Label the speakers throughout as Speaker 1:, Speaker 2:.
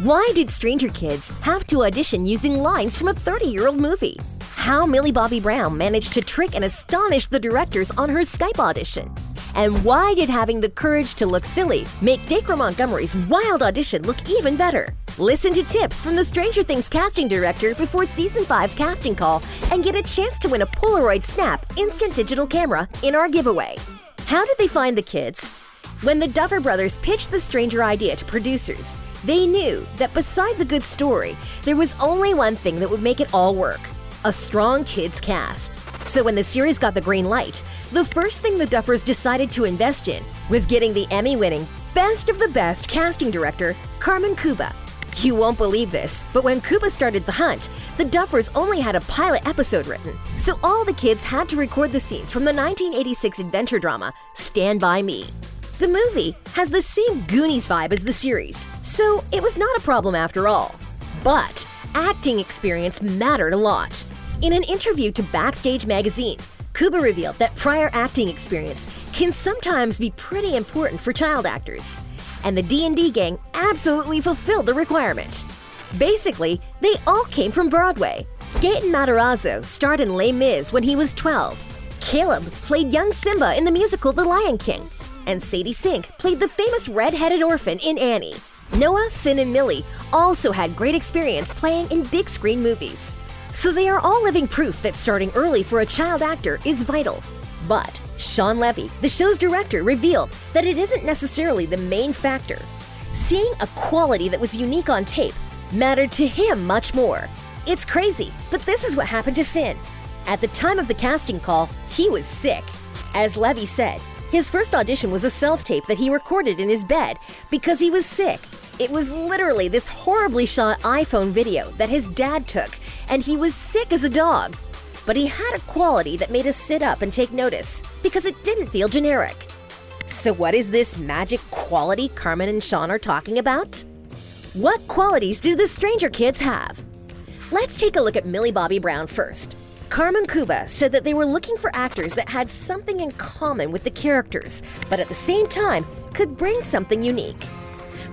Speaker 1: Why did stranger kids have to audition using lines from a 30-year-old movie? How Millie Bobby Brown managed to trick and astonish the directors on her Skype audition? And why did having the courage to look silly make Dacre Montgomery's wild audition look even better? Listen to tips from the Stranger Things casting director before Season 5's casting call and get a chance to win a Polaroid Schnapp instant digital camera in our giveaway. How did they find the kids? When the Duffer brothers pitched the Stranger idea to producers, they knew that besides a good story, there was only one thing that would make it all work: a strong kids cast. So when the series got the green light, the first thing the Duffers decided to invest in was getting the Emmy-winning, Best of the Best casting director, Carmen Cuba. You won't believe this, but when Cuba started the hunt, the Duffers only had a pilot episode written, so all the kids had to record the scenes from the 1986 adventure drama, Stand By Me. The movie has the same Goonies vibe as the series, so it was not a problem after all. But acting experience mattered a lot. In an interview to Backstage magazine, Cuba revealed that prior acting experience can sometimes be pretty important for child actors, and the D&D gang absolutely fulfilled the requirement. Basically, they all came from Broadway. Gaten Matarazzo starred in Les Mis when he was 12. Caleb played young Simba in the musical The Lion King, and Sadie Sink played the famous red-headed orphan in Annie. Noah, Finn, and Millie also had great experience playing in big screen movies. So they are all living proof that starting early for a child actor is vital. But Shawn Levy, the show's director, revealed that it isn't necessarily the main factor. Seeing a quality that was unique on tape mattered to him much more. It's crazy, but this is what happened to Finn. At the time of the casting call, he was sick. As Levy said, his first audition was a self-tape that he recorded in his bed because he was sick. It was literally this horribly shot iPhone video that his dad took, and he was sick as a dog. But he had a quality that made us sit up and take notice because it didn't feel generic. So what is this magic quality Carmen and Shawn are talking about? What qualities do the Stranger Kids have? Let's take a look at Millie Bobby Brown first. Carmen Cuba said that they were looking for actors that had something in common with the characters, but at the same time could bring something unique.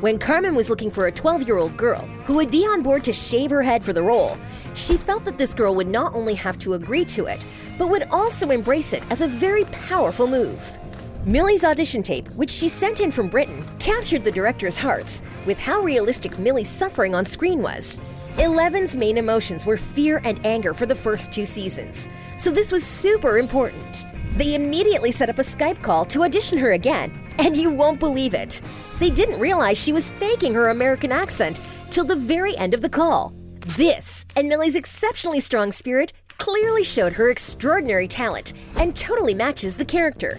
Speaker 1: When Carmen was looking for a 12-year-old girl who would be on board to shave her head for the role, she felt that this girl would not only have to agree to it, but would also embrace it as a very powerful move. Millie's audition tape, which she sent in from Britain, captured the director's hearts with how realistic Millie's suffering on screen was. Eleven's main emotions were fear and anger for the first 2 seasons, so this was super important. They immediately set up a Skype call to audition her again, and you won't believe it. They didn't realize she was faking her American accent till the very end of the call. This, and Millie's exceptionally strong spirit, clearly showed her extraordinary talent and totally matches the character.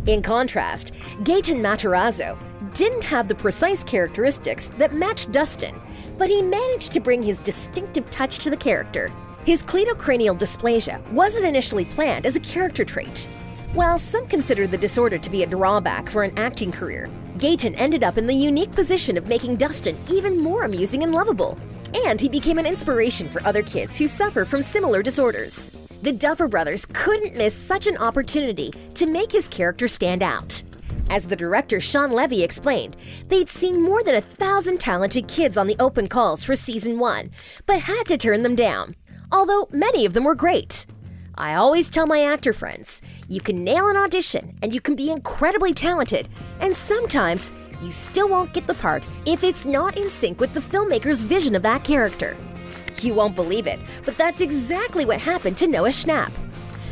Speaker 1: In contrast, Gaten Matarazzo didn't have the precise characteristics that matched Dustin, but he managed to bring his distinctive touch to the character. His cleidocranial dysplasia wasn't initially planned as a character trait. While some consider the disorder to be a drawback for an acting career, Gaten ended up in the unique position of making Dustin even more amusing and lovable. And he became an inspiration for other kids who suffer from similar disorders. The Duffer brothers couldn't miss such an opportunity to make his character stand out. As the director Shawn Levy explained, they'd seen more than 1,000 talented kids on the open calls for Season 1, but had to turn them down, although many of them were great. I always tell my actor friends, you can nail an audition and you can be incredibly talented, and sometimes you still won't get the part if it's not in sync with the filmmaker's vision of that character. You won't believe it, but that's exactly what happened to Noah Schnapp.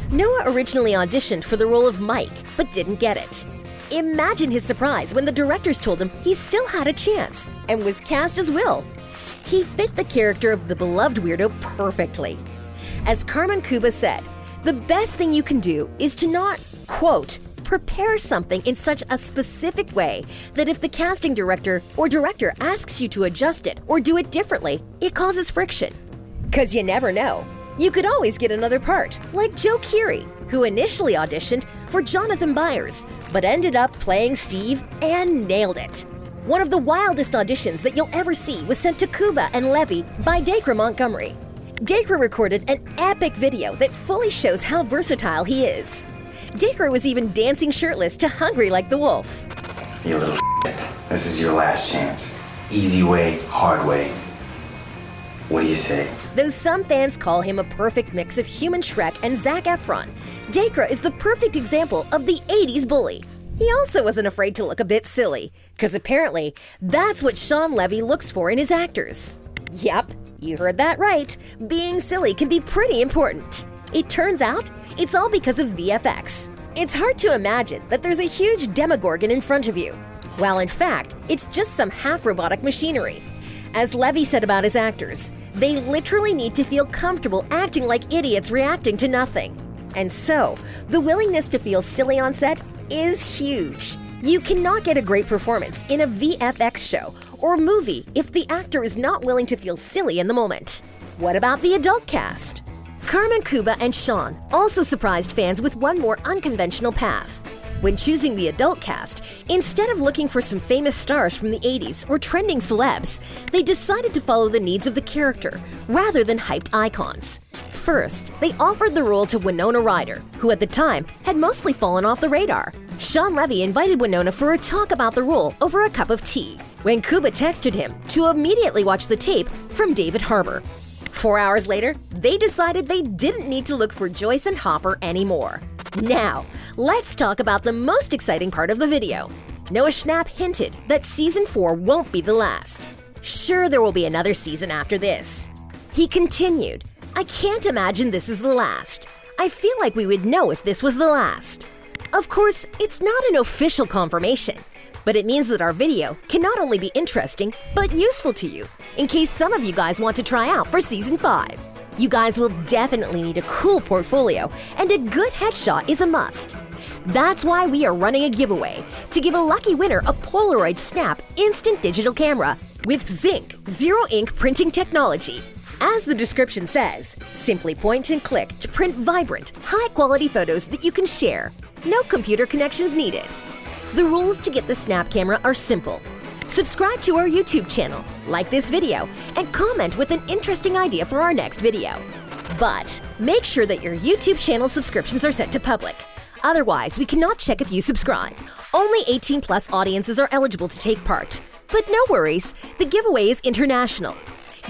Speaker 1: Noah originally auditioned for the role of Mike, but didn't get it. Imagine his surprise when the directors told him he still had a chance and was cast as Will. He fit the character of the beloved weirdo perfectly. As Carmen Cuba said, the best thing you can do is to not, quote, prepare something in such a specific way that if the casting director or director asks you to adjust it or do it differently, it causes friction. 'Cause you never know. You could always get another part, like Joe Keery, who initially auditioned for Jonathan Byers, but ended up playing Steve and nailed it. One of the wildest auditions that you'll ever see was sent to Cuba and Levy by Dacre Montgomery. Dacre recorded an epic video that fully shows how versatile he is. Dacre was even dancing shirtless to Hungry Like the Wolf.
Speaker 2: You little shit. This is your last chance. Easy way, hard way. What do you say?
Speaker 1: Though some fans call him a perfect mix of human Shrek and Zac Efron, Dacre is the perfect example of the 80s bully. He also wasn't afraid to look a bit silly, because apparently that's what Shawn Levy looks for in his actors. Yep, you heard that right. Being silly can be pretty important. It turns out it's all because of VFX. It's hard to imagine that there's a huge demogorgon in front of you, while in fact, it's just some half-robotic machinery. As Levy said about his actors, they literally need to feel comfortable acting like idiots reacting to nothing. And so, the willingness to feel silly on set is huge. You cannot get a great performance in a VFX show or movie if the actor is not willing to feel silly in the moment. What about the adult cast? Carmen Cuba and Shawn also surprised fans with one more unconventional path. When choosing the adult cast, instead of looking for some famous stars from the 80s or trending celebs, they decided to follow the needs of the character rather than hyped icons. First, they offered the role to Winona Ryder, who at the time had mostly fallen off the radar. Shawn Levy invited Winona for a talk about the role over a cup of tea, when Cuba texted him to immediately watch the tape from David Harbour. 4 hours later, they decided they didn't need to look for Joyce and Hopper anymore. Now, let's talk about the most exciting part of the video. Noah Schnapp hinted that Season 4 won't be the last. Sure, there will be another season after this. He continued, "I can't imagine this is the last. I feel like we would know if this was the last." Of course, it's not an official confirmation, but it means that our video can not only be interesting, but useful to you, in case some of you guys want to try out for Season 5. You guys will definitely need a cool portfolio, and a good headshot is a must. That's why we are running a giveaway to give a lucky winner a Polaroid Snap instant digital camera with Zinc Zero Ink printing technology. As the description says, simply point and click to print vibrant, high-quality photos that you can share. No computer connections needed. The rules to get the Snap camera are simple. Subscribe to our YouTube channel, like this video, and comment with an interesting idea for our next video. But make sure that your YouTube channel subscriptions are set to public. Otherwise, we cannot check if you subscribe. Only 18+ audiences are eligible to take part. But no worries, the giveaway is international.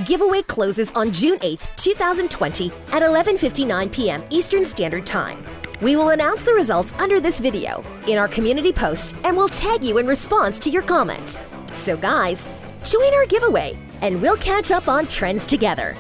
Speaker 1: Giveaway closes on June 8th, 2020 at 11:59 p.m. Eastern Standard Time. We will announce the results under this video in our community post and will tag you in response to your comment. So guys, join our giveaway and we'll catch up on trends together.